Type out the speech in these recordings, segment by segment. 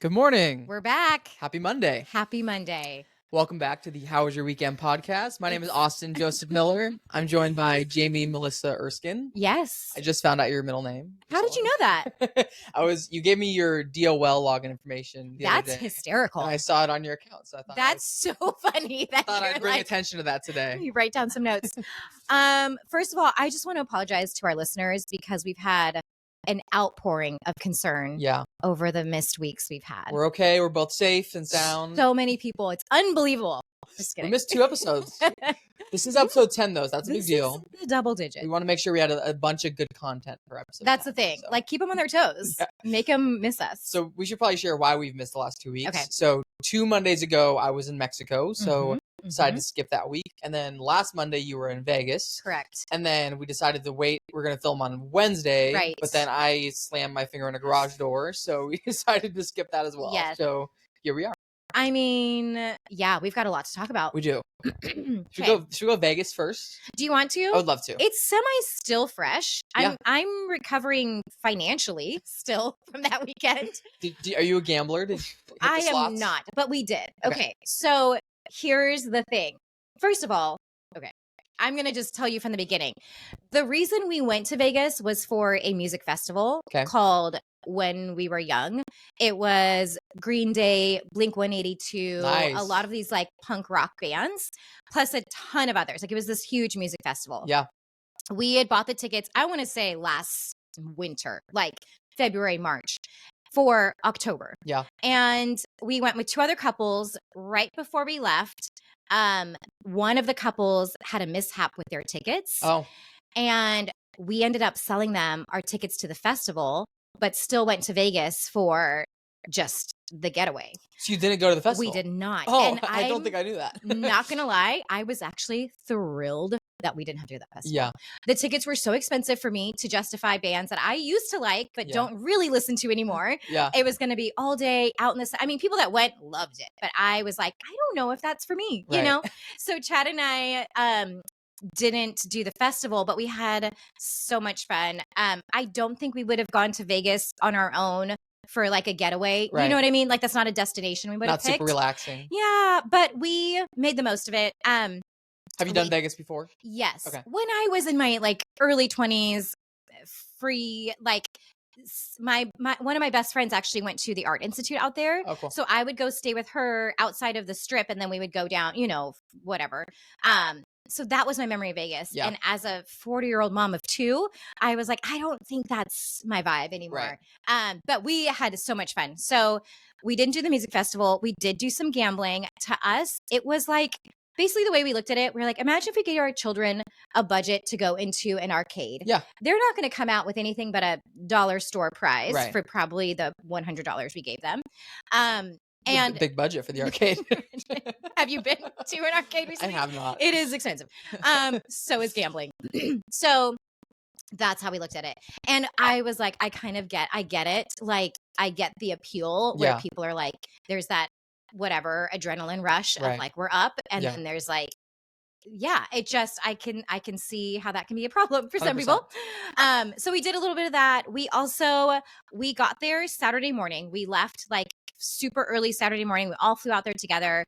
Good morning. We're back. Happy Monday. Happy Monday. Welcome back to the How Was Your Weekend podcast. My name is Austin Joseph Miller. I'm joined by Jamie Melissa Erskine. Yes. I just found out your middle name. How did you know that? You gave me your DOL login information the other That's day. hysterical. And I saw it on your account, so I thought That's so funny that I'd bring attention to that today. You write down some notes. First of all, I just want to apologize to our listeners because we've had an outpouring of concern over the missed weeks we've had. We're okay. We're both safe and sound. So many people. It's unbelievable. Just kidding. We missed 2 episodes. This is episode 10, though. So that's a big deal. Is double digit. We want to make sure we had a bunch of good content per episode. That's the thing. So. Like, keep them on their toes. Make them miss us. So we should probably share why we've missed the last 2 weeks. Okay. So 2 Mondays ago, I was in Mexico. So decided to skip that week. And then last Monday, you were in Vegas. Correct. And then we decided to wait. We're going to film on Wednesday. Right. But then I slammed my finger in a garage door. So we decided to skip that as well. Yes. So here we are. I mean, yeah, we've got a lot to talk about. We do. Should we go Vegas first? Do you want to? I would love to. It's still fresh. I'm recovering financially still from that weekend. Are you a gambler? I am not, but we did. Okay. So here's the thing. First of all, I'm going to just tell you from the beginning. The reason we went to Vegas was for a music festival called When We Were Young. It was Green Day, Blink-182, a lot of these like punk rock bands, plus a ton of others. Like, it was this huge music festival. Yeah. We had bought the tickets, I want to say last winter, like February, March, for October. Yeah. And we went with 2 other couples right before we left. One of the couples had a mishap with their tickets. Oh. And we ended up selling them our tickets to the festival, but still went to Vegas for just the getaway. So you didn't go to the festival? We did not. Oh, and I don't think I knew that. Not going to lie, I was actually thrilled that we didn't have to do that festival. Yeah. The tickets were so expensive for me to justify bands that I used to like, but don't really listen to anymore. Yeah. It was going to be all day out in the sun. I mean, people that went loved it, but I was like, I don't know if that's for me, you know? So Chad and I, didn't do the festival, but we had so much fun. I don't think we would have gone to Vegas on our own for like a getaway. You know what I mean? Like, that's not a destination we would have picked. Not super relaxing. Yeah, but we made the most of it. Have you done Vegas before? Yes. Okay. When I was in my like early 20s, free, like one of my best friends actually went to the Art Institute out there. Oh, cool. So I would go stay with her outside of the Strip, and then we would go down, whatever. So that was my memory of Vegas. Yeah. And as a 40-year-old mom of 2, I was like, I don't think that's my vibe anymore. Right. But we had so much fun. So we didn't do the music festival. We did do some gambling. To us, it was like, basically the way we looked at it, we were like, imagine if we gave our children a budget to go into an arcade. Yeah. They're not going to come out with anything but a dollar store prize for probably the $100 we gave them. And big budget for the arcade. Have you been to an arcade recently? I have not. It is expensive. So is gambling. So that's how we looked at it. And I was like, I get it. Like, I get the appeal where people are like, there's that whatever adrenaline rush of like, we're up. And then there's like, it just, I can see how that can be a problem for some 100%. people. So we did a little bit of that. We got there Saturday morning. We left like super early Saturday morning. We all flew out there together.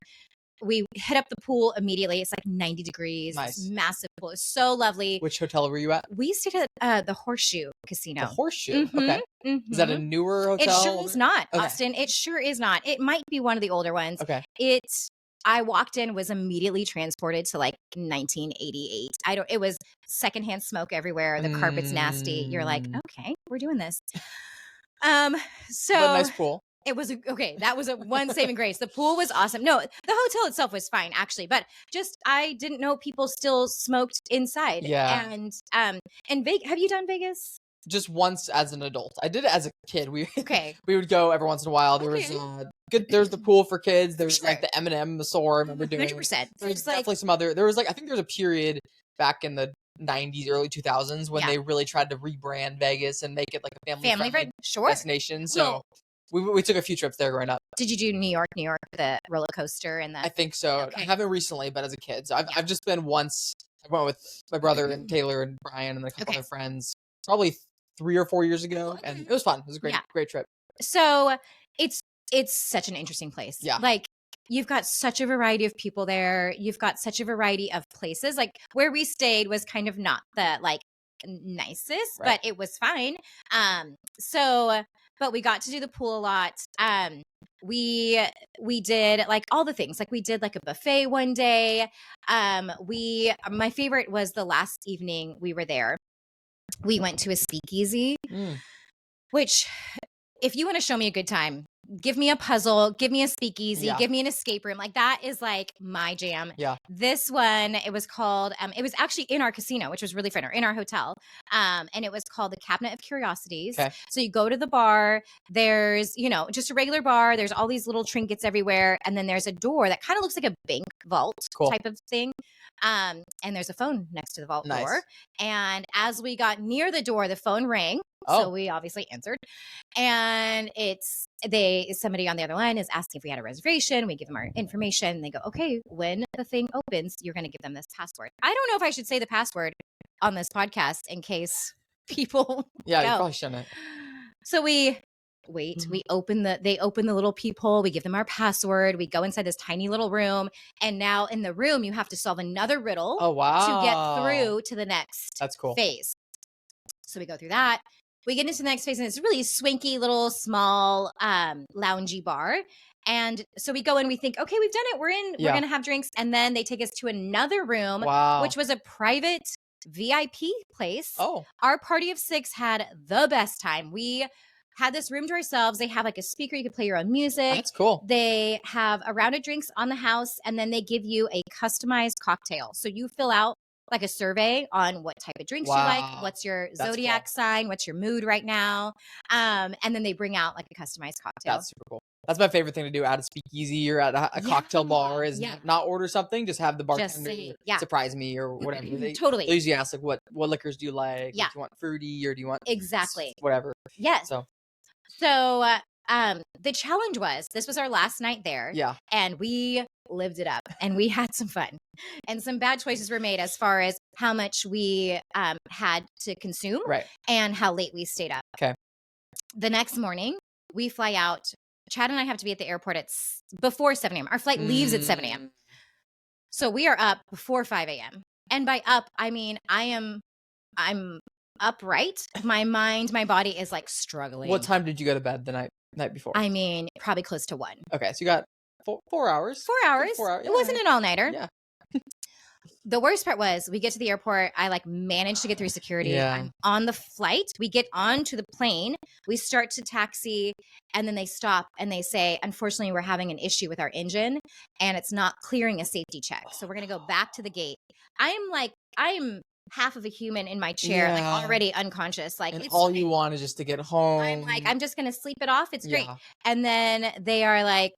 We hit up the pool immediately. It's like 90 degrees. Nice. It's massive pool. It's so lovely. Which hotel were you at? We stayed at the Horseshoe Casino. The Horseshoe? Okay. Is that a newer hotel? It sure is not, Austin. It sure is not. It might be one of the older ones. Okay. I walked in, was immediately transported to like 1988. It was secondhand smoke everywhere. The carpet's nasty. You're like, okay, we're doing this. So but a nice pool. It was that was one saving grace. The pool was awesome. No, the hotel itself was fine actually, but just I didn't know people still smoked inside. Yeah. And Vegas, have you done Vegas? Just once as an adult. I did it as a kid. We would go every once in a while. There was there's the pool for kids. There's like the M&M, the SOAR. I remember doing 100%. There's definitely some other. There was like, I think there's a period back in the 90s, early 2000s when they really tried to rebrand Vegas and make it like a family friendly destination. So we took a few trips there growing up. Did you do New York, the roller coaster and the? I think so. Okay. I haven't recently, but as a kid, so I've just been once. I went with my brother and Taylor and Brian and a couple other friends, probably 3 or 4 years ago, and it was fun. It was a great trip. So it's it's such an interesting place. Yeah. Like, you've got such a variety of people there. You've got such a variety of places. Like, where we stayed was kind of not the like nicest, but it was fine. But we got to do the pool a lot. We did like all the things. Like, we did like a buffet one day. My favorite was the last evening we were there. We went to a speakeasy, which, if you want to show me a good time, give me a puzzle, give me a speakeasy, give me an escape room. Like, that is like my jam. Yeah. This one, it was called, it was actually in our casino, which was really fun, or in our hotel. And it was called the Cabinet of Curiosities. Okay. So you go to the bar, there's, just a regular bar. There's all these little trinkets everywhere. And then there's a door that kind of looks like a bank vault type of thing. And there's a phone next to the vault door. And as we got near the door, the phone rang. So we obviously answered. And somebody on the other line is asking if we had a reservation. We give them our information. They go, okay, when the thing opens, you're going to give them this password. I don't know if I should say the password on this podcast in case people you probably shouldn't. So we wait, they open the little peephole. We give them our password. We go inside this tiny little room. And now in the room, you have to solve another riddle to get through to the next phase. So we go through that. We get into the next phase, and it's a really swanky little small loungy bar. And so we go in, we think, okay, we've done it. We're in. We're going to have drinks. And then they take us to another room, which was a private VIP place. Our party of 6 had the best time. We had this room to ourselves. They have like a speaker. You could play your own music. That's cool. They have a round of drinks on the house, and then they give you a customized cocktail. So you fill out like a survey on what type of drinks you like, what's your zodiac sign, what's your mood right now. And then they bring out like a customized cocktail. That's super cool. That's my favorite thing to do at a speakeasy or at a cocktail bar is not order something, just have the bartender surprise me or whatever. They usually ask like, what liquors do you like? Do you want fruity or do you want whatever? Yes. So the challenge was, this was our last night there. Yeah. And we lived it up and we had some fun. And some bad choices were made as far as how much we had to consume and how late we stayed up. Okay. The next morning, we fly out. Chad and I have to be at the airport before 7 a.m. Our flight leaves at 7 a.m. So we are up before 5 a.m. And by up, I mean I'm upright. My mind, my body is like struggling. What time did you go to bed the night before? I mean, probably close to 1. Okay, so you got 4 hours. 4 hours. 4 hours. It wasn't an all-nighter. Yeah. The worst part was we get to the airport. I like managed to get through security. I'm on the flight. We get onto the plane. We start to taxi and then they stop and they say, unfortunately, we're having an issue with our engine and it's not clearing a safety check. So we're going to go back to the gate. I'm half of a human in my chair, like already unconscious. Like, and all you want is just to get home. I'm like, I'm just going to sleep it off. It's great. And then they are like,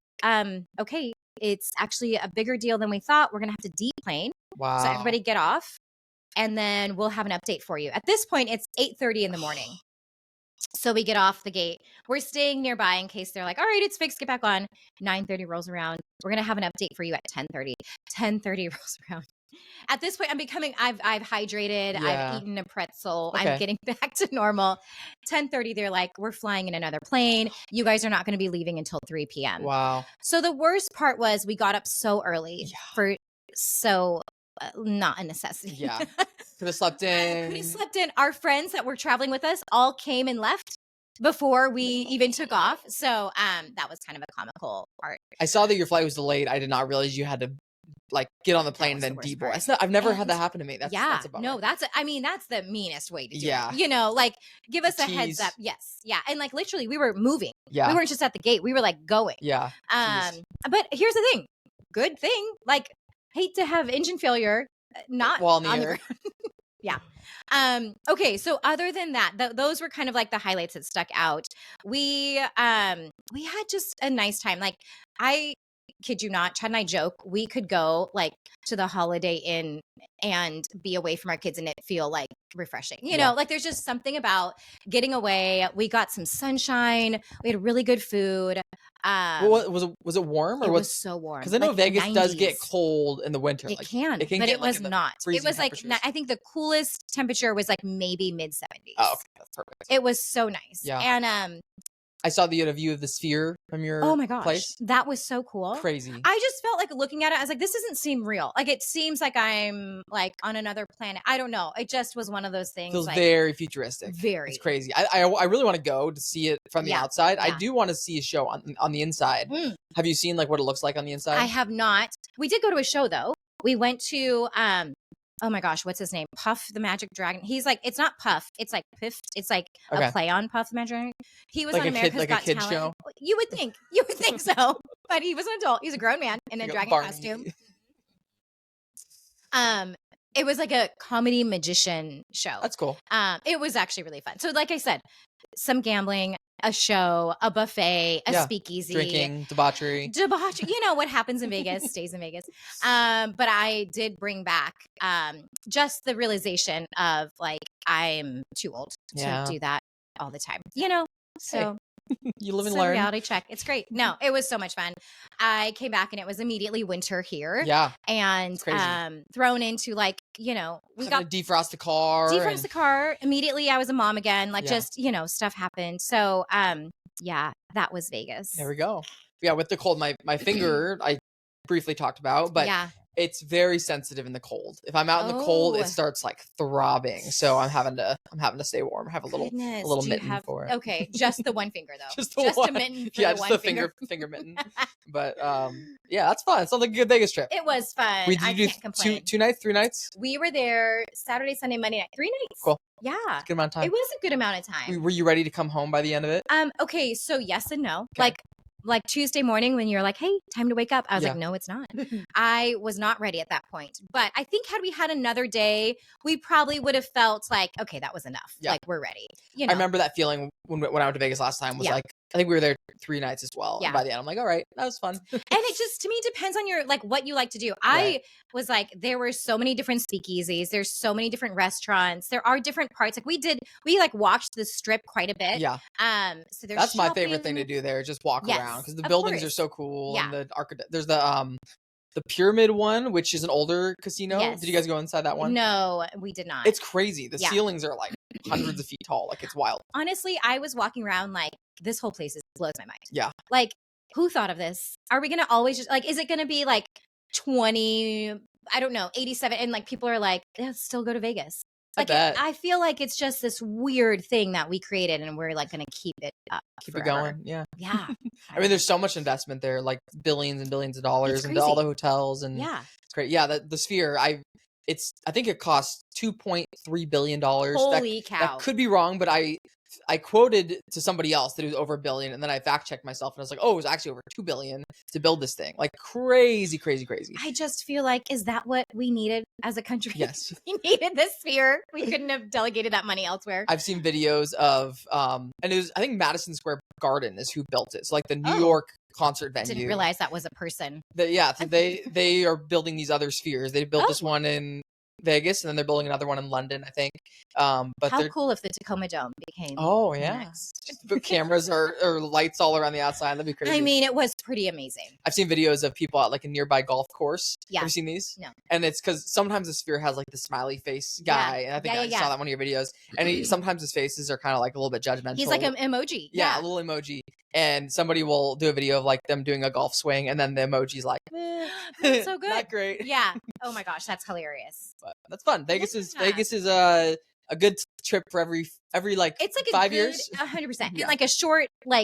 okay, it's actually a bigger deal than we thought. We're going to have to deplane. Wow. So everybody get off and then we'll have an update for you. At this point, it's 8:30 in the morning. So we get off the gate. We're staying nearby in case they're like, all right, it's fixed. Get back on. 9:30 rolls around. We're going to have an update for you at 10:30. 10:30 rolls around. At this point, I've hydrated. I've eaten a pretzel. Okay. I'm getting back to normal. 10:30, they're like, we're flying in another plane. You guys are not going to be leaving until 3 p.m. Wow. So the worst part was we got up so early not a necessity. Yeah. Could have slept in. Our friends that were traveling with us all came and left before we even took off. So that was kind of a comical part. I saw that your flight was delayed. I did not realize you had to like get on the plane and then deboard. I've never had that happen to me. That's a bummer. That's the meanest way to do it. Like give us a heads up. Yes. Yeah. And like literally we were moving. Yeah. We weren't just at the gate. We were like going. Yeah. But here's the thing. Good thing. Like hate to have engine failure. Not while in the air. Yeah. Okay. So other than that, those were kind of like the highlights that stuck out. We had just a nice time. Like I kid you not, Chad and I joke, we could go like to the Holiday Inn and be away from our kids and it feel like refreshing. You know, like there's just something about getting away. We got some sunshine. We had really good food. Was it warm or it was so warm? Because I know Vegas 90s. Does get cold in the winter. It can but it was not. It was like I think the coolest temperature was like maybe mid 70s. Oh, okay. That's perfect. It was so nice. Yeah. I saw the view of the Sphere from your Oh my gosh, place. that was so cool. Crazy. I just felt like looking at it, I was like, this doesn't seem real. Like it seems like I'm like on another planet. I don't know. It just was one of those things. Feels like, very futuristic. Very. It's crazy. I really want to go to see it from the outside. I do want to see a show on the inside. Have you seen like what it looks like on the inside? I have not. We did go to a show though. We went to oh my gosh, what's his name? Puff the Magic Dragon. He's like, it's not Puff, it's like Piff. It's like a play on Puff the Magic Dragon. He was like on America's Got Talent. Show? You would think so, but he was an adult. He's a grown man in a dragon costume. It was like a comedy magician show. That's cool. It was actually really fun. So, like I said, some gambling, a show, a buffet, a speakeasy, drinking, debauchery. You know what happens in Vegas stays in Vegas. But I did bring back just the realization of like I'm too old to do that all the time. You know, so. You live and learn. Reality check. It's great. No, it was so much fun. I came back and it was immediately winter here. Yeah. And thrown into like, you know, we got to defrost the car. The car. Immediately I was a mom again. Like just, you know, stuff happened. So yeah, that was Vegas. There we go. Yeah, with the cold, my finger I briefly talked about, but it's very sensitive in the cold. If I'm out in the cold, it starts like throbbing. So I'm having to stay warm. I have a little mitten for it. Okay, just the one finger though. just a mitten. For just the finger mitten. But yeah, that's fun. It sounds like a good Vegas trip. It was fun. I can't complain. Two nights, 3 nights. We were there Saturday, Sunday, Monday night. 3 nights. Cool. Yeah, a good amount of time. It was a good amount of time. Were you ready to come home by the end of it? Okay, so yes and no. Okay. Like Tuesday morning when you're like, hey, time to wake up. I was like, no, it's not. I was not ready at that point. But I think had we had another day, we probably would have felt like, okay, that was enough. Yeah. Like we're ready. You know? I remember that feeling when I went to Vegas last time was like, I think we were there 3 nights as well. Yeah. And by the end, I'm like, all right, that was fun. And it just, to me, depends on your, like, what you like to do. I was like, there were so many different speakeasies. There's so many different restaurants. There are different parts. Like we like walked the strip quite a bit. Yeah. So there's That's my favorite thing to do there. Just walk around because the buildings are so cool. Yeah. And there's the Pyramid one, which is an older casino. Yes. Did you guys go inside that one? No, we did not. It's crazy. The ceilings are like hundreds of feet tall. Like it's wild. Honestly, I was walking around like, this whole place blows my mind. Yeah. Like, who thought of this? Are we going to always just like, is it going to be like 20, I don't know, 87? And like, people are like, let's still go to Vegas. Like, I feel like it's just this weird thing that we created and we're like going to keep it up. Keep it going. Yeah. Yeah. I mean, there's so much investment there, like billions and billions of dollars into all the hotels. And it's great. Yeah. The Sphere, I think it costs $2.3 billion. Holy cow. That could be wrong, but I quoted to somebody else that it was over $1 billion, and then I fact checked myself and I was like, oh, it was actually over $2 billion to build this thing. Like crazy. I just feel like, is that what we needed as a country? Yes. We needed this Sphere. We couldn't have delegated that money elsewhere. I've seen videos of, and it was, I think Madison Square Garden is who built it. So like the New York concert venue. Didn't realize that was a person. So they are building these other spheres. They built this one in Vegas, and then they're building another one in London, I think. But how cool if the Tacoma Dome became next. But cameras or lights all around the outside. That'd be crazy. I mean, it was pretty amazing. I've seen videos of people at like a nearby golf course. Yeah. Have you seen these? No. And it's because sometimes the Sphere has like the smiley face guy, and I think I saw that one of your videos. And sometimes his faces are kind of like a little bit judgmental. He's like an emoji. Yeah, a little emoji. And somebody will do a video of like them doing a golf swing, and then the emoji's like, that's so good. Not great. Yeah. Oh my gosh, that's hilarious. But that's fun. Vegas is a good trip for every like it's like 5 years. 100%. And like a short little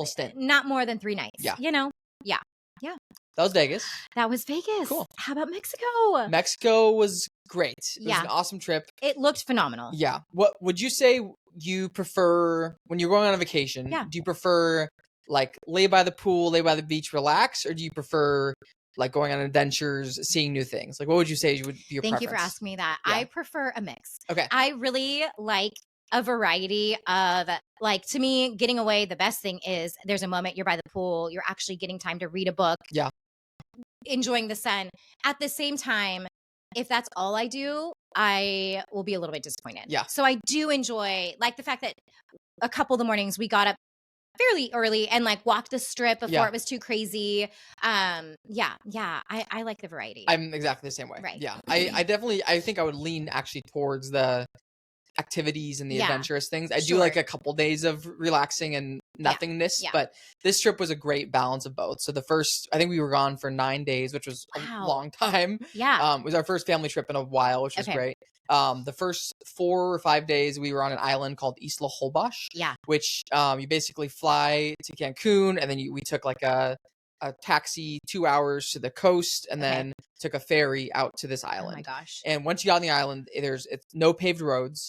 stint. Not more than 3 nights. Yeah. You know? Yeah. Yeah. That was Vegas. That was Vegas. Cool. How about Mexico? Mexico was great. It was an awesome trip. It looked phenomenal. Yeah. What would you say you prefer when you're going on a vacation? Yeah. Do you prefer like lay by the pool, lay by the beach, relax, or do you prefer like going on adventures, seeing new things? Like, what would you say would be your preference? Thank you for asking me that. Yeah. I prefer a mix. Okay. I really like a variety of, like, to me, getting away, the best thing is there's a moment you're by the pool, you're actually getting time to read a book. Yeah. Enjoying the sun. At the same time, if that's all I do, I will be a little bit disappointed. Yeah. So I do enjoy, like, the fact that a couple of the mornings we got up fairly early and like walked the strip before it was too crazy. I like the variety. I'm exactly the same way. Right. Yeah. I think I would lean actually towards the activities and the adventurous things. I do like a couple days of relaxing and nothingness, but this trip was a great balance of both. So I think we were gone for 9 days, which was a long time. It was our first family trip in a while, which was great. The first 4 or 5 days we were on an island called Isla Holbox, which you basically fly to Cancun, and then we took like a taxi 2 hours to the coast, and then took a ferry out to this island. Oh my gosh. And once you got on the island, it's no paved roads.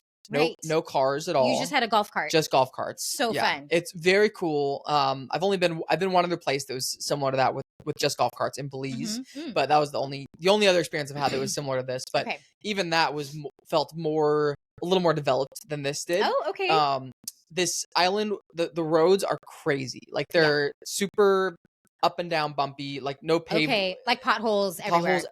No cars at all. You just had a golf cart. Just golf carts. So fun. It's very cool. I've been one other place that was similar to that with just golf carts in Belize, but that was the only other experience I've had that was similar to this. But even that felt a little more developed than this did. Oh, okay. This island, the roads are crazy. Like they're super up and down bumpy, like no paved. Okay, like potholes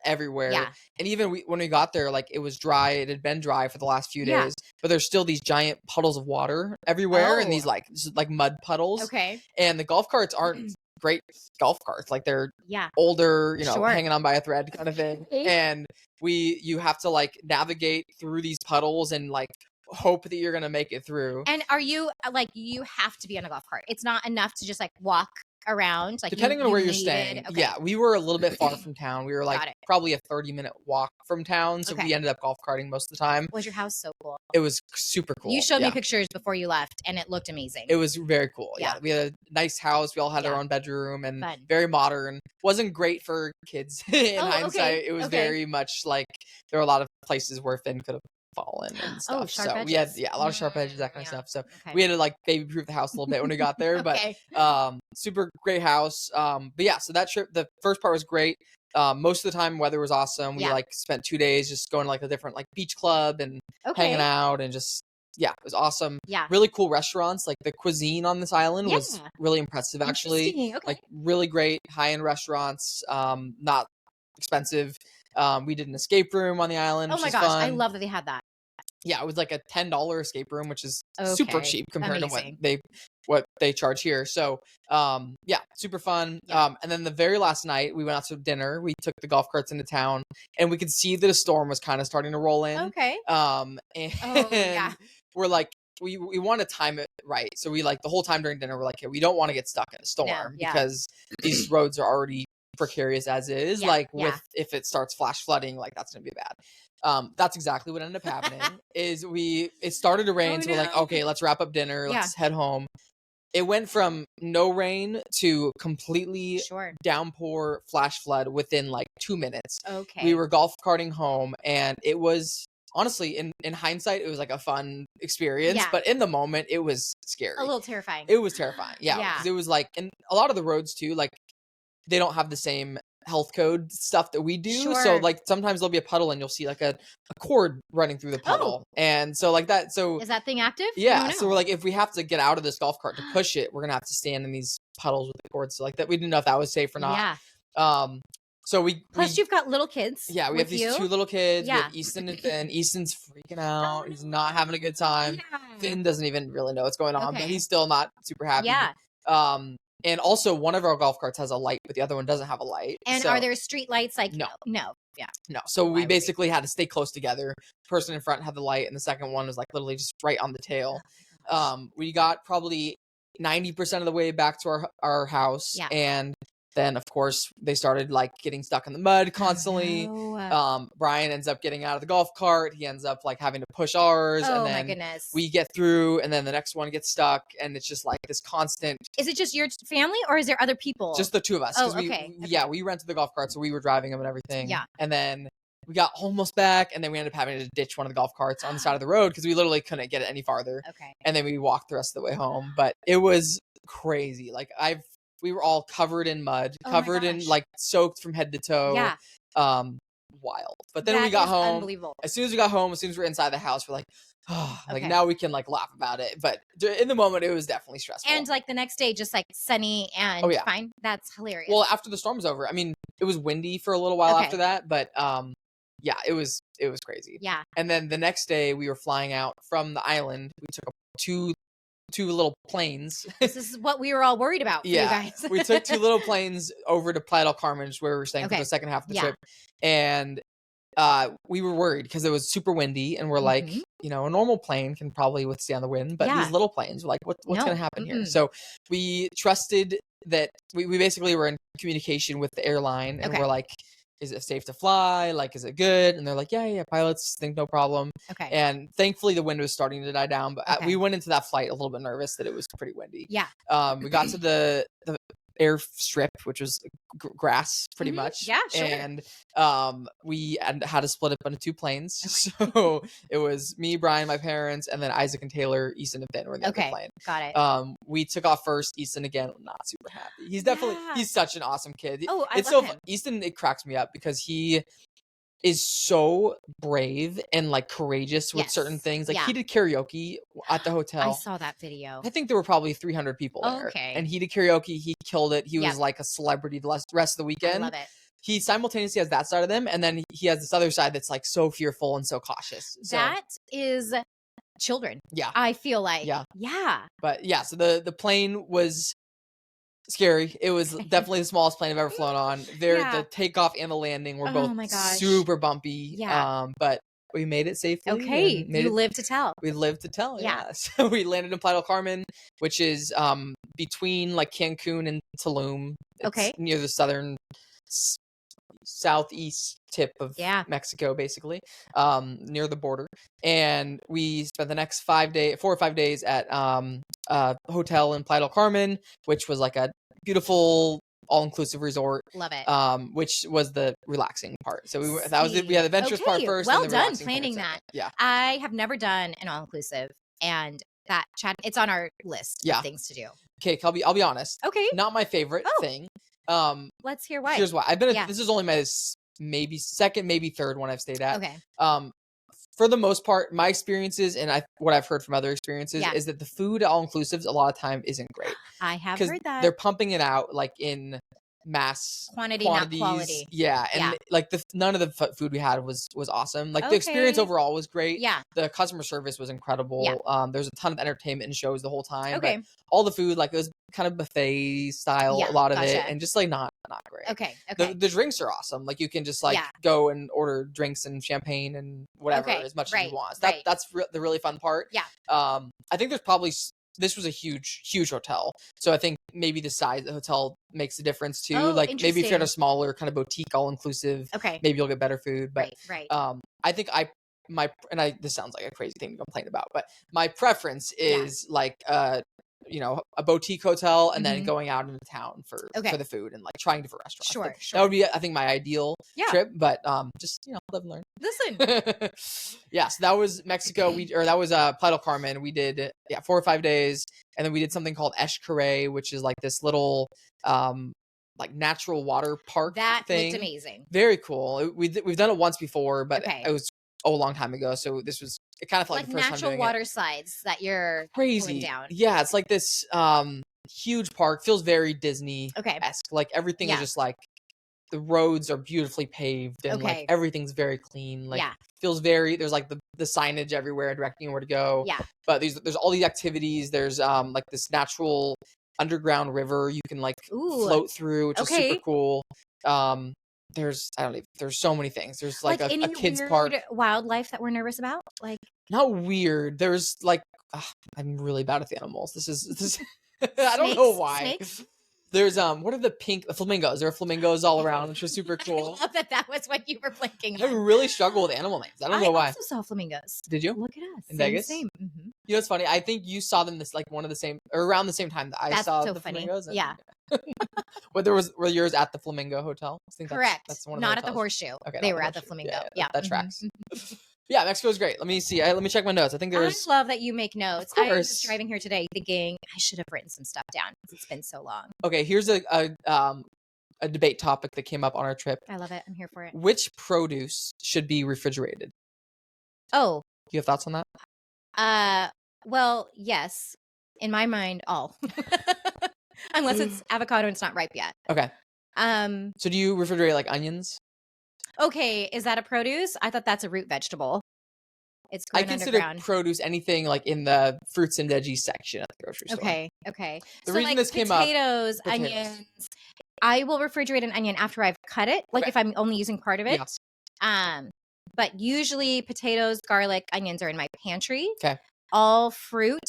everywhere. Yeah. And even when we got there, like it was dry. It had been dry for the last few days, but there's still these giant puddles of water everywhere, and these like mud puddles. Okay. And the golf carts aren't great golf carts. Like they're older, hanging on by a thread kind of thing. And you have to like navigate through these puddles and like hope that you're gonna make it through. And are you like, you have to be on a golf cart? It's not enough to just like walk around, like depending on where you're staying. We were a little bit far from town. We were like probably a 30-minute walk from town, so we ended up golf carting most of the time. Was your house so cool? It was super cool. You showed me pictures before you left, and it looked amazing. It was very cool. We had a nice house. We all had our own bedroom, and very modern. Wasn't great for kids in hindsight. It was very much like there were a lot of places where Finn could have fallen and stuff. So we had a lot of sharp edges, that kind of stuff. So we had to like baby proof the house a little bit when we got there. But super great house. But so that trip, the first part was great. Most of the time weather was awesome. We like spent 2 days just going to like a different like beach club and hanging out, and just it was awesome. Really cool restaurants. Like the cuisine on this island was really impressive actually. Like really great high-end restaurants, not expensive. We did an escape room on the island. Oh my gosh, fun. I love that they had that. It was like a $10 escape room, which is super cheap compared to what they charge here. So super fun. And then the very last night we went out to dinner. We took the golf carts into town, and we could see that a storm was kind of starting to roll in. And we're like, we want to time it right. So we like the whole time during dinner, we're like, hey, we don't want to get stuck in a storm because these roads are already precarious as is. If it starts flash flooding, like that's gonna be bad. That's exactly what ended up happening. It started to rain, so we're like, okay, let's wrap up dinner, let's head home. It went from no rain to completely downpour flash flood within like 2 minutes. We were golf carting home, and it was honestly, in hindsight, it was like a fun experience, but in the moment it was scary, a little terrifying. It was terrifying, because it was like, and a lot of the roads too, like they don't have the same health code stuff that we do. So like sometimes there'll be a puddle and you'll see like a cord running through the puddle. And so like that. So is that thing active? Yeah. So we're like, if we have to get out of this golf cart to push it, we're going to have to stand in these puddles with the cords. So like that, we didn't know if that was safe or not. So plus you've got little kids. We have these 2 little kids. We have Easton and Finn. Easton's freaking out. He's not having a good time. Finn doesn't even really know what's going on, but he's still not super happy. And also, one of our golf carts has a light, but the other one doesn't have a light. And are there street lights? Like no. No. So we basically had to stay close together. The person in front had the light, and the second one was like literally just right on the tail. We got probably 90% of the way back to our house, and then of course they started like getting stuck in the mud constantly. Brian ends up getting out of the golf cart. He ends up like having to push ours, and then my goodness, we get through, and then the next one gets stuck, and it's just like this constant. Is it just your family, or is there other people? Just the 2 of us. We rented the golf cart, so we were driving them and everything. And then we got almost back, and then we ended up having to ditch one of the golf carts on the side of the road because we literally couldn't get it any farther. And then we walked the rest of the way home, but it was crazy. Like we were all covered in mud, covered in like soaked from head to toe. Wild. But then we got home. As soon as we got home, as soon as we were inside the house, we're like, now we can like laugh about it. But in the moment, it was definitely stressful. And like the next day, just like sunny and fine. That's hilarious. Well, after the storm was over, I mean, it was windy for a little while after that, but it was crazy. And then the next day, we were flying out from the island. We took two little planes. This is what we were all worried about for you guys. We took 2 little planes over to Playa del Carmen, where we were staying for the second half of the trip. And we were worried because it was super windy, and we're like, you know, a normal plane can probably withstand the wind, but these little planes, we're like, what's going to happen here? So we trusted that we basically were in communication with the airline, and we're like, is it safe to fly? Like, is it good? And they're like, yeah, pilots think no problem. Okay. And thankfully the wind was starting to die down, but we went into that flight a little bit nervous that it was pretty windy. Yeah. We got to the airstrip, which was grass pretty much. Yeah, sure. And we had to split up into 2 planes. So it was me, Brian, my parents, and then Isaac and Taylor, Easton and Finn were in the other plane. Got it. We took off first. Easton, again, not super happy. He's definitely he's such an awesome kid. Oh, I love him. Easton, it cracks me up because he is so brave and like courageous with certain things. Like he did karaoke at the hotel. I saw that video. I think there were probably 300 people there. Okay. And he did karaoke. He killed it. He was like a celebrity the rest of the weekend. I love it. He simultaneously has that side of them, and then he has this other side that's like so fearful and so cautious. So, that is children. Yeah. I feel like. Yeah. But yeah, so the plane was scary. It was definitely the smallest plane I've ever flown on. The takeoff and the landing were both super bumpy. Yeah. But we made it safely. Okay. You lived to tell. We lived to tell. Yeah. So we landed in Playa del Carmen, which is between like Cancun and Tulum. It's near the southeast tip of Mexico, basically, near the border. And we spent the next 4 or 5 days at a hotel in Playa del Carmen, which was like a beautiful all-inclusive resort. Love it. Which was the relaxing part. So we had the adventurous part first. Well and the done planning that. Yeah. I have never done an all-inclusive, and that it's on our list of things to do. Okay, I'll be honest. Okay. Not my favorite thing. Let's hear why. Here's why. I've been this is only my maybe second, maybe third one I've stayed at. Okay. For the most part, my experiences and what I've heard from other experiences is that the food at all inclusives a lot of time isn't great. I have heard that. They're pumping it out like in mass quantities, not quality. Yeah, and like none of the food we had was awesome. Like the experience overall was great. Yeah, the customer service was incredible. Yeah. There's a ton of entertainment and shows the whole time. Okay, but all the food, like it was kind of buffet style, a lot of it, and just like not great. Okay. The drinks are awesome. Like you can just like go and order drinks and champagne and whatever as much as you want. So that's the really fun part. Yeah. I think there's probably. This was a huge hotel. So I think maybe the size of the hotel makes a difference too. Like maybe if you're at a smaller kind of boutique all inclusive, maybe you'll get better food. But right. I think this sounds like a crazy thing to complain about, but my preference is like a boutique hotel and then going out into town for the food and like trying different restaurants. Sure. That would be, I think, my ideal trip, but just live and learn. Listen. Yeah, so that was Mexico. That was Playa del Carmen. We did 4 or 5 days, and then we did something called Xcaret, which is like this little like natural water park. That thing. looked amazing. Very cool. We've done it once before, but it was a long time ago. So this was it kind of felt like the first time doing natural water slides that you're crazy down. Yeah, it's like this huge park. Feels very Disney-esque. Like everything is just like the roads are beautifully paved and like everything's very clean. Like feels very there's like the signage everywhere directing you where to go. Yeah. But there's all these activities. There's like this natural underground river you can like float through, which is super cool. There's so many things. There's like a kids park. Wildlife that we're nervous about? Like not weird. There's like I'm really bad at the animals. This is I don't know why. Snakes? There's what are the flamingos? There are flamingos all around, which was super cool. I love that was what you were blinking. I really struggle with animal names. I don't know why. I also saw flamingos. Did you? Look at us. In Vegas? Same. Mm-hmm. You know what's funny? I think you saw them one of the same or around the same time that I saw the flamingos. Yeah. But were yours at the Flamingo Hotel? I think correct. That's one of Not at the Horseshoe. Okay, they were at the Flamingo. Yeah. That tracks. Yeah, Mexico's great. Let me see. Let me check my notes. I think there's. I love that you make notes. I was just driving here today thinking I should have written some stuff down because it's been so long. Okay, here's a debate topic that came up on our trip. I love it. I'm here for it. Which produce should be refrigerated? Oh. Do you have thoughts on that? Well, yes. In my mind, all. Unless it's avocado and it's not ripe yet. Okay. So do you refrigerate like onions? Okay, is that a produce? I thought that's a root vegetable. It's grown consider underground. Produce anything like in the fruits and veggies section at the grocery store. Okay. The reason this came up, potatoes, onions. I will refrigerate an onion after I've cut it. Like if I'm only using part of it. Yes. but usually potatoes, garlic, onions are in my pantry. Okay. All fruit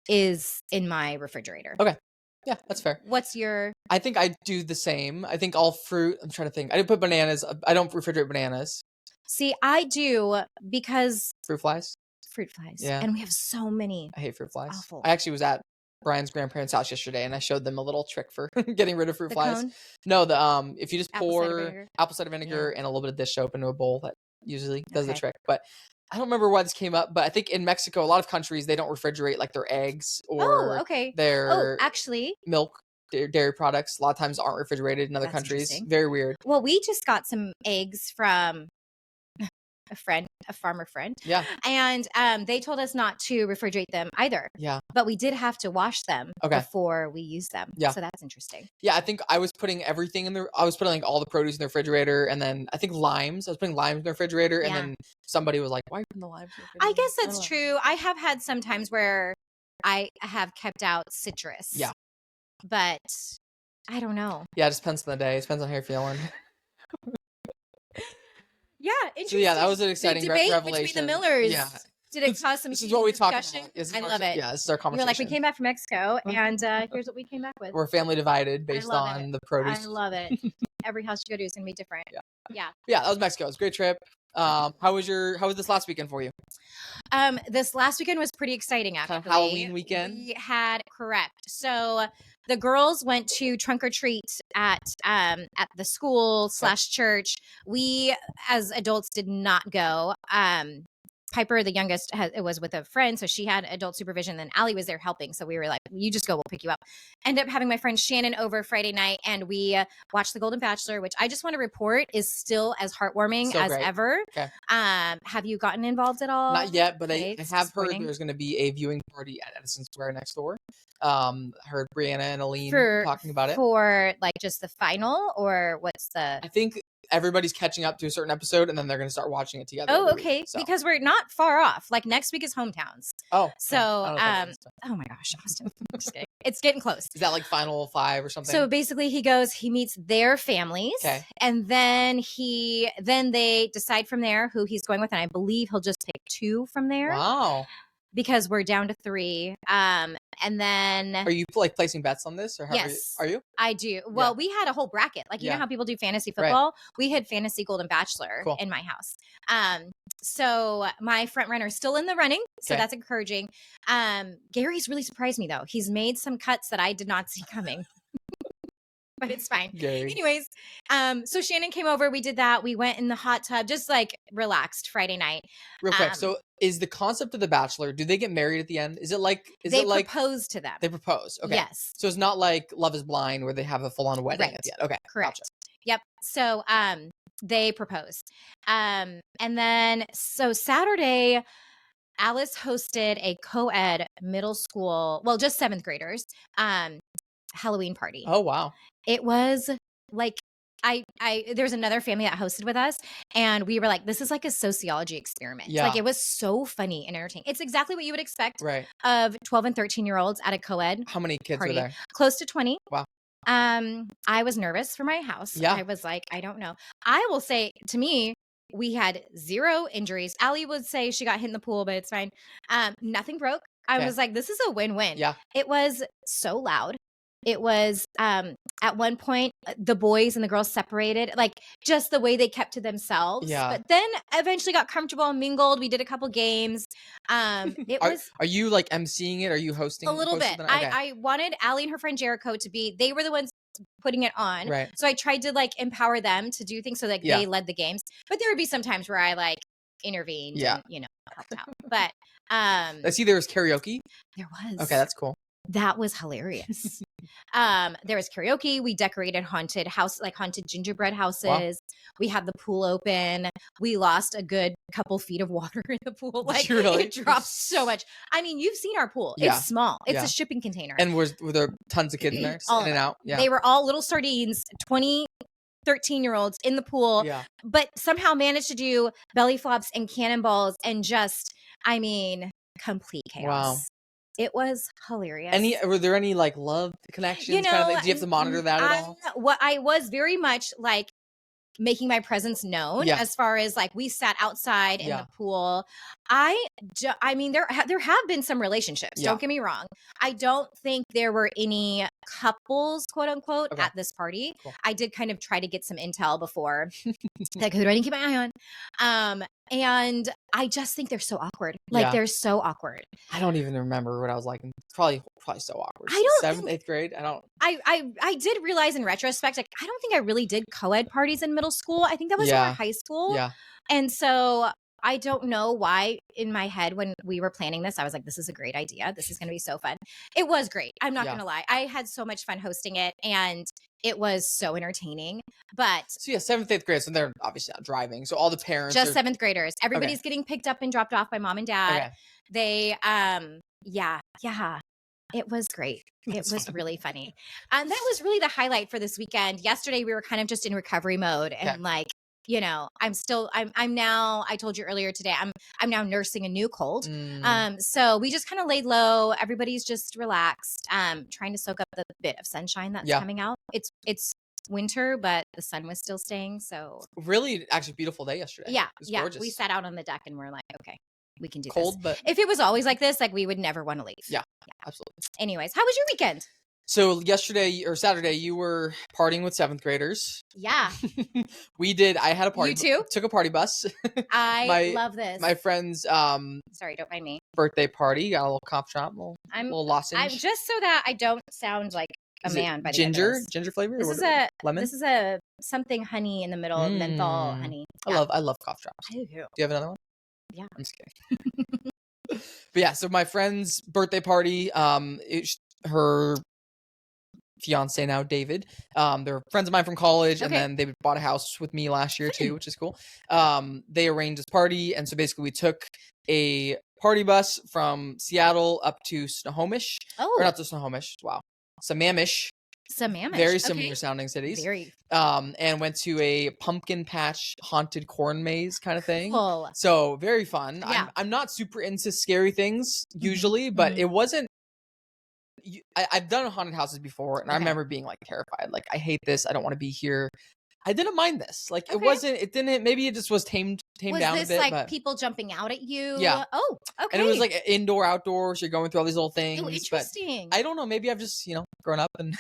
is in my refrigerator. Okay. Yeah, that's fair. What's your... I think I do the same. I think all fruit, I'm trying to think. I didn't put bananas. I don't refrigerate bananas. See, I do because... Fruit flies? Fruit flies. Yeah. And we have so many. I hate fruit flies. Awful. I actually was at Brian's grandparents' house yesterday, and I showed them a little trick for getting rid of fruit flies. Cone? No, the if you just pour apple cider vinegar and a little bit of dish soap into a bowl, that usually does the trick. But I don't remember why this came up, but I think in Mexico, a lot of countries, they don't refrigerate like their eggs or their actually milk, dairy products. A lot of times aren't refrigerated in other countries. Very weird. Well, we just got some eggs from a farmer friend. Yeah. And they told us not to refrigerate them either. Yeah. But we did have to wash them before we use them. Yeah. So that's interesting. Yeah, I think I was putting everything in there. I was putting like all the produce in the refrigerator, and then I think limes. I was putting limes in the refrigerator, and then somebody was like, "Why are you putting the limes in the refrigerator?" I guess that's true. I have had some times where I have kept out citrus. Yeah. But I don't know. Yeah, it just depends on the day. It depends on how you're feeling. Yeah, interesting. So yeah, that was an exciting revelation. Between the Millers. Yeah. Did it cause some? This is what we talk about. I love it. Yeah, this is our conversation. We're like, we came back from Mexico, and here's what we came back with. We're family divided based on the produce. I love it. Every house you go to is gonna be different. Yeah. Yeah, that was Mexico. It was a great trip. How was this last weekend for you? This last weekend was pretty exciting, actually. Kind of Halloween weekend. We had So the girls went to trunk or treat at the school / church. We as adults did not go. Piper, the youngest, it was with a friend, so she had adult supervision. Then Allie was there helping, so we were like, "You just go, we'll pick you up." Ended up having my friend Shannon over Friday night, and we watched The Golden Bachelor, which I just want to report is still as heartwortmy as ever. Okay. Have you gotten involved at all? Not yet, but I have heard there's going to be a viewing party at Edison Square next door. Heard Brianna and Aline talking about it for like just the final, or what's the? I think everybody's catching up to a certain episode, and then they're going to start watching it together. Oh, okay. Week, so. Because we're not far off. Like next week is hometowns. Oh, so oh my gosh, Austin, just kidding. It's getting close. Is that like final 5 or something? So basically, he meets their families, and then they decide from there who he's going with, and I believe he'll just pick 2 from there. Wow. Because we're down to 3. And then... Are you like placing bets on this? Or yes. Are you? I do. Well, we had a whole bracket. Like, you know how people do fantasy football? Right. We had fantasy Golden Bachelor in my house. So my front runner is still in the running. So that's encouraging. Gary's really surprised me, though. He's made some cuts that I did not see coming. But it's fine. Gary. Anyways, so Shannon came over. We did that. We went in the hot tub, just like relaxed Friday night. Real quick. So is the concept of The Bachelor, do they get married at the end? Is it like, they propose to them? They propose. Okay. Yes. So it's not like Love is Blind where they have a full on wedding at the end. Okay. Correct. Gotcha. Yep. So, they propose. And then, so Saturday, Alice hosted a co-ed middle school, well, just 7th graders, Halloween party. Oh, wow. It was like, there's another family that hosted with us, and we were like, this is like a sociology experiment. Yeah. Like, it was so funny and entertaining. It's exactly what you would expect of 12 and 13-year-olds at a co-ed. How many kids party. were there? Close to 20. Wow. I was nervous for my house. Yeah. I was like, I don't know. I will say, to me, we had 0 injuries. Allie would say she got hit in the pool, but it's fine. Nothing broke. I was like, this is a win-win. Yeah. It was so loud. It was, at one point, the boys and the girls separated, like just the way they kept to themselves. Yeah. But then eventually got comfortable and mingled. We did a couple games. Are you like emceeing it? Are you hosting? A little bit. Okay. I wanted Allie and her friend Jericho to be, they were the ones putting it on. Right. So I tried to like empower them to do things so that they led the games. But there would be some times where I like intervened and, helped out. But I see there was karaoke. There was. Okay, that's cool. That was hilarious. There was karaoke. We decorated haunted gingerbread houses. Wow. We had the pool open. We lost a good couple feet of water in the pool. Like, it dropped so much. I mean, you've seen our pool. Yeah. It's small. It's a shipping container. And were there tons of kids in there? In and out? Yeah. They were all little sardines, 20, 13-year-olds in the pool, but somehow managed to do belly flops and cannonballs and just, complete chaos. Wow. It was hilarious. Were there any like love connections? Kind of thing? Do you have to monitor that at all? What I was very much like, making my presence known as far as like we sat outside in the pool. I mean, there have been some relationships. Don't get me wrong. I don't think there were any couples, quote unquote, at this party. Cool. I did kind of try to get some intel before. Like, who do I need to keep my eye on? And I just think they're so awkward. Like, they're so awkward. I don't even remember what I was like. It's probably so awkward. I don't 7th, 8th grade. I don't. I did realize in retrospect, like, I don't think I really did co-ed parties in middle school. I think that was more high school. Yeah. And so I don't know why in my head when we were planning this, I was like, this is a great idea. This is going to be so fun. It was great. I'm not going to lie. I had so much fun hosting it and it was so entertaining. But so 7th, 8th grade. So they're obviously not driving. So all the parents just 7th graders. Everybody's getting picked up and dropped off by mom and dad. They, it was great. It was really funny. And that was really the highlight for this weekend. Yesterday, we were kind of just in recovery mode and like, you know, I'm now, I told you earlier today, I'm now nursing a new cold. So we just kind of laid low. Everybody's just relaxed, trying to soak up the bit of sunshine that's coming out. It's winter, but the sun was still staying. So really actually beautiful day yesterday. Yeah. It was gorgeous. We sat out on the deck and we're like, okay, we can do cold, this. But if it was always like this, like we would never want to leave. Yeah, absolutely. Anyways, how was your weekend? So yesterday or Saturday, you were partying with 7th graders. Yeah. We did. I had a party. You too? Took a party bus. I love this. My friend's sorry, don't mind me. Birthday party. Got a little cough shop, a little lozenge. I'm just so that I don't sound like a man by the ginger? end of this. Ginger flavor? This is a lemon. This is a something honey in the middle, menthol honey. Yeah. I love cough drops. I do too. Do you have another one? Yeah. I'm just kidding. But yeah, so my friend's birthday party, her fiance now, David, they're friends of mine from college, and then they bought a house with me last year too, which is cool. They arranged this party, and so basically we took a party bus from Seattle up to Snohomish. Or not to Snohomish, wow. Sammamish. Very similar sounding cities. Very. And went to a pumpkin patch haunted corn maze kind of thing. Cool. So very fun. Yeah. I'm not super into scary things usually, but it wasn't. I've done haunted houses before, and I remember being like terrified. Like, I hate this. I don't want to be here. I didn't mind this. Like, it didn't. Maybe it just was tamed down a bit. Was this like people jumping out at you? Yeah. Oh, okay. And it was like indoor, outdoors. You're going through all these little things. Oh, interesting. But I don't know. Maybe I've just grown up and.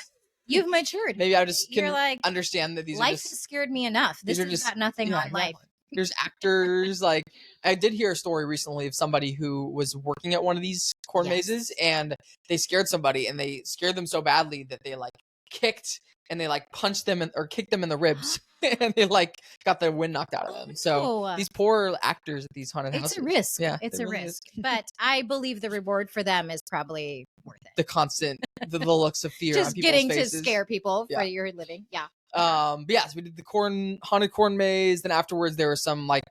You've matured. Maybe I just can understand that these life are just... has scared me enough. This has got nothing on life. There's actors. Like, I did hear a story recently of somebody who was working at one of these corn mazes, and they scared somebody, and they scared them so badly that they like kicked and they like punched them or kicked them in the ribs, and they like got the wind knocked out of them. So these poor actors at these haunted houses. It's a risk. Yeah, it's a risk. But I believe the reward for them is probably worth it. The constant, the looks of fear just on people's getting faces. To scare people for your living. Yeah. But yeah, so we did the haunted corn maze. Then afterwards there were some like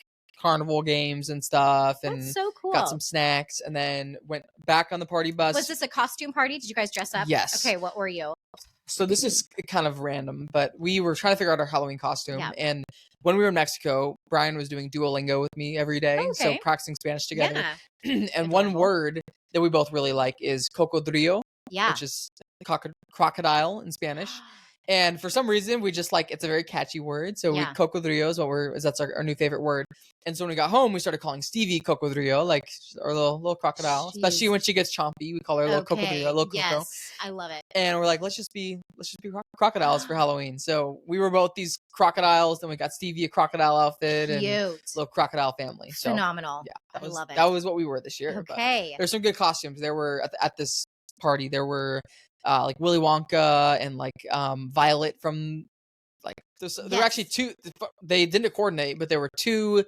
carnival games and stuff, and that's so cool. Got some snacks, and then went back on the party bus. Was this a costume party? Did you guys dress up? Yes. Okay, what were you? So this is kind of random, but we were trying to figure out our Halloween costume. Yeah. And when we were in Mexico, Brian was doing Duolingo with me every day. So practicing Spanish together. Yeah. And one word that we both really like is cocodrillo, which is crocodile in Spanish. And for some reason, we just like, it's a very catchy word. So cocodrillo is that's our new favorite word. And so when we got home, we started calling Stevie cocodrillo, like our little crocodile. Jeez. Especially when she gets chompy, we call her a little cocodrillo, a little coco. Yes, I love it. And we're like, let's just be crocodiles for Halloween. So we were both these crocodiles. Then we got Stevie a crocodile outfit. Cute. And little crocodile family. So, phenomenal. Yeah, I love it. That was what we were this year. Okay. But there's some good costumes. There were at this party. There were. Like Willy Wonka and like Violet from like there were actually two. They didn't coordinate, but there were two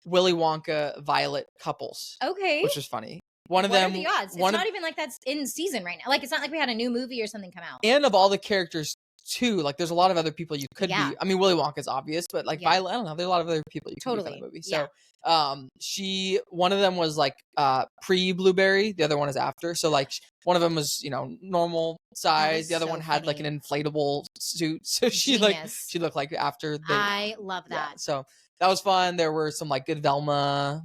Willy Wonka Violet couples. Okay, which was funny. What are the odds? It's not even like that's in season right now. Like it's not like we had a new movie or something come out. And of all the characters too, like there's a lot of other people you could be. I mean, Willy Wonka is obvious, but like Violet, I don't know. There's a lot of other people you could be for the movie. So. One of them was like pre-blueberry, the other one is after, so like one of them was normal size, the other one had like an inflatable suit, so she looked like after I love that. So that was fun. There were some like good Velma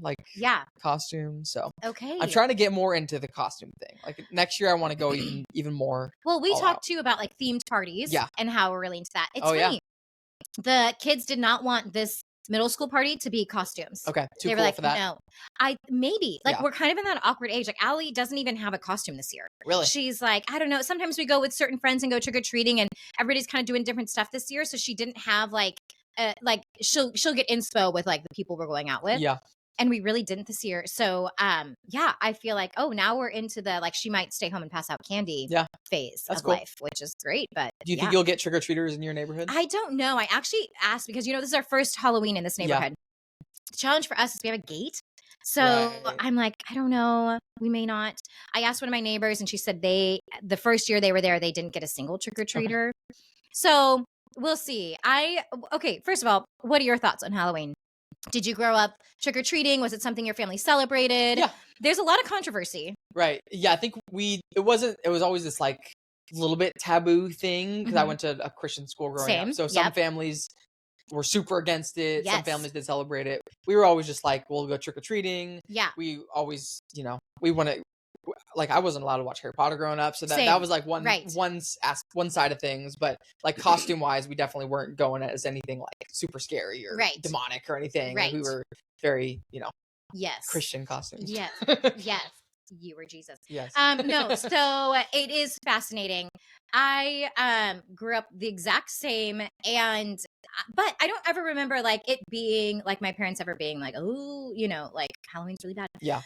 costumes, so I'm trying to get more into the costume thing. Like next year I want to go even more. Well, we talked to you about like themed parties and how we're really into that. It's funny. the kids did not want this middle school party to be costumes. Okay. Too They were cool like, for that. no. Maybe. Like, we're kind of in that awkward age. Like, Allie doesn't even have a costume this year. Really? She's like, I don't know. Sometimes we go with certain friends and go trick-or-treating, and everybody's kind of doing different stuff this year. So she didn't have like she'll get inspo with like the people we're going out with. Yeah. And we really didn't this year. So, I feel like, now we're into the, like, she might stay home and pass out candy phase of life, which is great. But do you think you'll get trick-or-treaters in your neighborhood? I don't know. I actually asked because, this is our first Halloween in this neighborhood. The challenge for us is we have a gate. So I'm like, I don't know. We may not. I asked one of my neighbors and she said the first year they were there, they didn't get a single trick-or-treater. Okay. So we'll see. First of all, what are your thoughts on Halloween? Did you grow up trick-or-treating? Was it something your family celebrated? Yeah. There's a lot of controversy. Right. Yeah, I think it was always this like little bit taboo thing because I went to a Christian school growing up. So some families were super against it. Some families did celebrate it. We were always just like, we'll go trick-or-treating. Yeah. We always, we want to, like, I wasn't allowed to watch Harry Potter growing up. So that was like one side of things. But like costume wise, we definitely weren't going as anything like super scary or demonic or anything. Right. Like, we were very, yes, Christian costumes. Yes. Yes. You were Jesus. Yes. No, so it is fascinating. I grew up the exact same, but I don't ever remember like it being like my parents ever being like, oh, like Halloween's really bad. Yeah.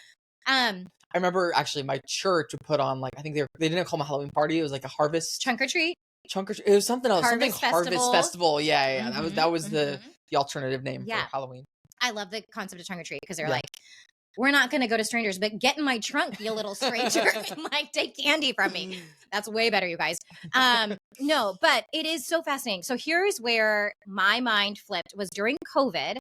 I remember actually my church would put on like, I think they didn't call them a Halloween party. It was like a harvest trunk or treat. It was something else. Harvest festival. Yeah. Mm-hmm. That was the alternative name for Halloween. I love the concept of trunk or treat because they're like, we're not going to go to strangers, but get in my trunk, you little stranger, and like take candy from me. That's way better, you guys. No, but it is so fascinating. So here's where my mind flipped was during COVID.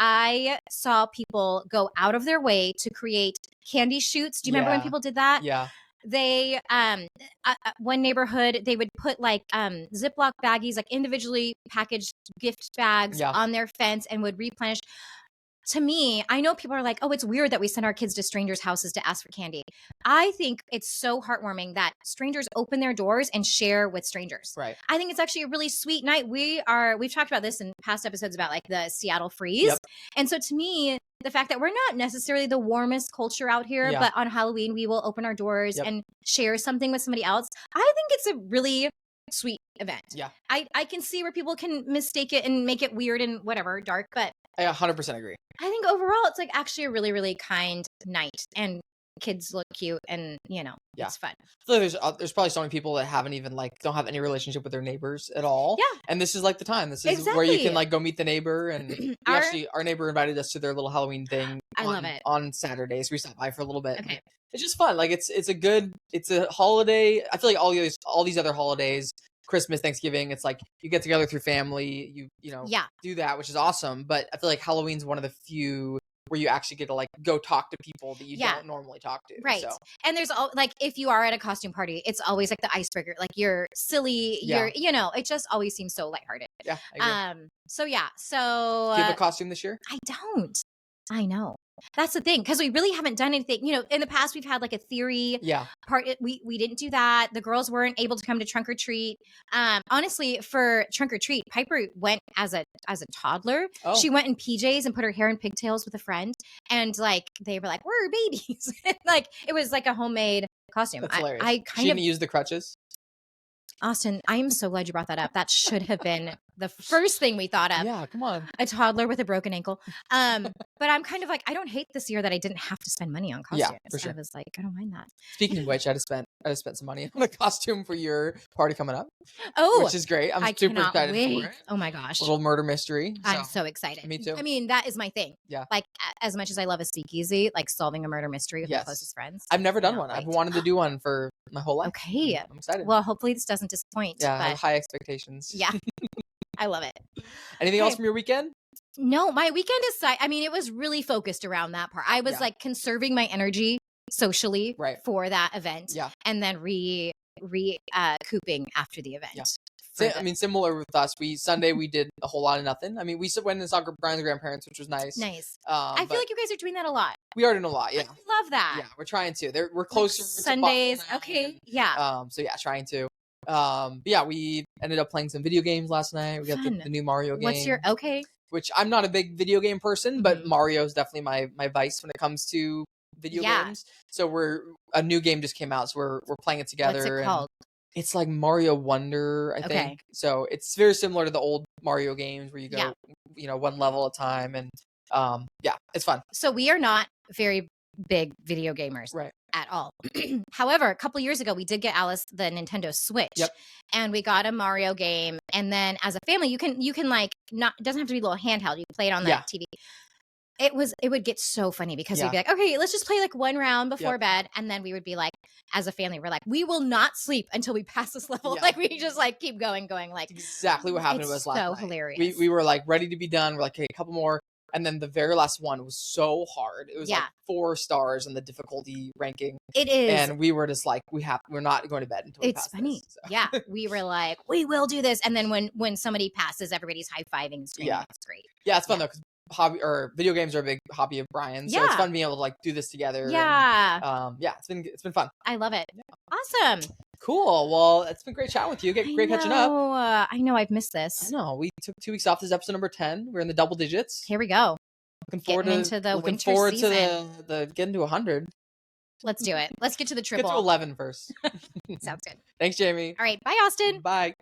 I saw people go out of their way to create candy shoots. Do you remember when people did that? Yeah. They, one neighborhood, they would put like Ziploc baggies, like individually packaged gift bags on their fence and would replenish. To me, I know people are like, oh, it's weird that we send our kids to strangers' houses to ask for candy. I think it's so heartwarming that strangers open their doors and share with strangers. Right. I think it's actually a really sweet night. We've talked about this in past episodes about like the Seattle freeze. Yep. And so to me, the fact that we're not necessarily the warmest culture out here, but on Halloween, we will open our doors and share something with somebody else. I think it's a really sweet event. Yeah. I can see where people can mistake it and make it weird and whatever, dark, but I 100% agree. I think overall it's like actually a really, really kind night and kids look cute and it's fun. I feel like there's probably so many people that haven't even like don't have any relationship with their neighbors at all. Yeah. And this is like the time. This is where you can like go meet the neighbor and our neighbor invited us to their little Halloween thing. I love it. On Saturdays. We stopped by for a little bit. Okay. It's just fun. Like it's a holiday. I feel like all these other holidays, Christmas, Thanksgiving, it's like you get together through family, you do that, which is awesome. But I feel like Halloween's one of the few where you actually get to like go talk to people that you don't normally talk to. Right. So. And there's like if you are at a costume party, it's always like the icebreaker. Like you're silly, it just always seems so lighthearted. Yeah. I agree. So do you have a costume this year? I don't. I know. That's the thing, because we really haven't done anything. In the past, we've had like a theory part. We didn't do that. The girls weren't able to come to trunk or treat. Honestly, for trunk or treat, Piper went as a toddler. Oh. She went in PJs and put her hair in pigtails with a friend, and like they were like, "We're babies." Like it was like a homemade costume. That's hilarious. She didn't use the crutches. Austin, I am so glad you brought that up. That should have been the first thing we thought of. Yeah, come on. A toddler with a broken ankle. But I'm kind of like, I don't hate this year that I didn't have to spend money on costumes. Yeah, for sure. I was like, I don't mind that. Speaking of which, I just spent some money on a costume for your party coming up. Oh, which is great. I'm super excited for it. Oh my gosh. A little murder mystery. I'm so excited. Me too. I mean, that is my thing. Yeah. Like as much as I love a speakeasy, like solving a murder mystery with my closest friends. I've never done one. I've wanted to do one for my whole life. Okay. I'm excited. Well, hopefully this doesn't disappoint. Yeah, I have high expectations. Yeah. I love it. Anything else from your weekend? No, my weekend aside, I mean, it was really focused around that part. I was like conserving my energy socially for that event. Yeah. And then recouping after the event. Yeah. I mean, similar with us. Sunday we did a whole lot of nothing. I mean, we went and saw Brian's grandparents, which was nice. Nice. I feel like you guys are doing that a lot. We are doing a lot. Yeah. I love that. Yeah, we're trying to. We're closer. Sundays. Okay. Yeah. So yeah, trying to. But yeah, we ended up playing some video games last night. We got the new Mario game. What's your which I'm not a big video game person, but Mario is definitely my vice when it comes to video games. So a new game just came out, so we're playing it together. What's it called? It's like Mario Wonder, I think. So it's very similar to the old Mario games where you go, one level at a time, and it's fun. So we are not very big video gamers, right? At all. However, a couple years ago, we did get Alice the Nintendo Switch, and we got a Mario game. And then, as a family, you can like not it doesn't have to be a little handheld. You can play it on the TV. It would get so funny because we'd be like, okay, let's just play like one round before bed, and then we would be like, as a family, we're like, we will not sleep until we pass this level. Like we just like keep going. Like that's exactly what happened to us last night. So hilarious. We were like ready to be done. We're like, okay, a couple more. And then the very last one was so hard. It was like 4 stars in the difficulty ranking. It is. And we were just like, we're not going to bed until we pass funny. This, so. Yeah. We were like, we will do this. And then when somebody passes, everybody's high-fiving and screaming. Yeah. It's great. Yeah, it's fun though, because video games are a big hobby of Brian's. So it's fun being able to like do this together. Yeah. And, it's been fun. I love it. Yeah. Awesome. Cool. Well, it's been great chatting with you. Great catching up. I know. I've missed this. I know. We took 2 weeks off. This is episode number 10. We're in the double digits. Here we go. Looking forward to the getting to 100. Let's do it. Let's get to the triple. Get to 11 first. Sounds good. Thanks, Jamie. All right. Bye, Austin. Bye.